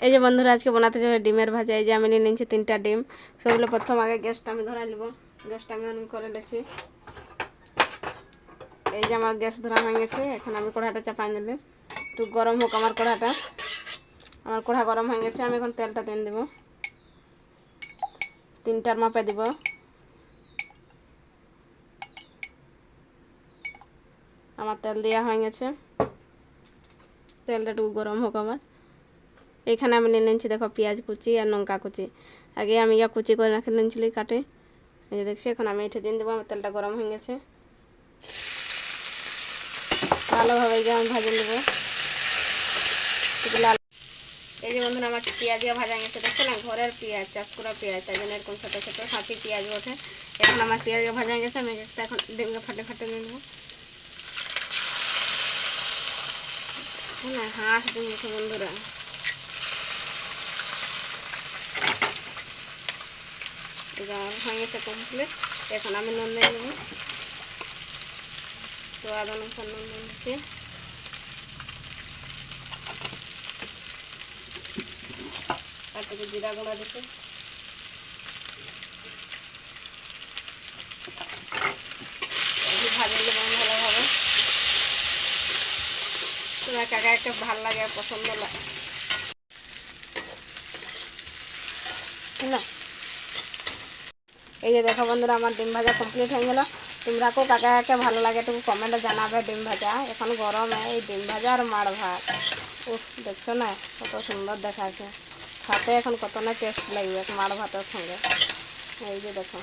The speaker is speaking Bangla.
এই যে বন্ধুরা আজকে বানাতে যাবে ডিমের ভাজা। এই যে আমি নিয়ে নিয়েছি 3টা ডিম। সেগুলো প্রথম আগে গ্যাসটা আমি ধরাই নেব। গ্যাসটা আমি অন করে নিয়েছি। এই যে আমার গ্যাস ধরা হয়ে গেছে। এখন আমি কড়াটা চাপাই নিলে একটু গরম হোক আমার কড়াটা। আমার কড়া গরম হয়ে গেছে। আমি এখন তেলটা দিয়ে দেবো। 3টার মাপে দিব। আমার তেল দেওয়া হয়ে গেছে। তেলটা একটু গরম হোক আমার। এখানে আমি নিয়ে নিয়েছি দেখো পেঁয়াজ কুচি আর লঙ্কা কুচি। আগে আমি কুচি করে রাখে নিয়েছিলি কাটে। এই যে দেখছি এখন আমি এটা দিয়ে দেবো। আমার তেলটা গরম হয়ে গেছে। ভালোভাবে আমি ভাজে নেব লাল। এই যে বন্ধুরা আমার পেঁয়াজ দিয়ে ভাজা গেছে। দেখছো না, ঘরের পেঁয়াজ, চাষ করা পেঁয়াজ, তাই জন্য এরকম ছোটো ছোটো হাতি পেঁয়াজ ওঠে। এখন আমার পেঁয়াজ ভাজা গেছে। আমি একটা এখন ডিমটা ফাটে ফাটে নিয়ে নেবো। হ্যাঁ, হাঁস ডিম বন্ধুরা। এই যে আমার হয়ে গেছে কমপ্লিট। এখন আমি নুন দিয়ে নেবো। স্বাদ অনুসার নুন দিচ্ছি। তার থেকে জিরা গুঁড়া দিচ্ছি। ভাজা নেব ভালোভাবে। তোমার কাকা একটা ভাল লাগে, পছন্দ লাগে না। এই যে দেখো বন্ধুরা আমার ডিম ভাজা কমপ্লিট হয়ে গেল। তোমরা কেউ কাকা কাকে ভালো লাগে একটু কমেন্টে জানাবে। ডিম ভাজা এখন গরমে এই ডিম ভাজা আর মাড় ভাত, উফ দেখছো না কত সুন্দর দেখাচ্ছে। খাতে এখন কত না টেস্ট লাগবে মাড় ভাতের সঙ্গে। এই যে দেখো।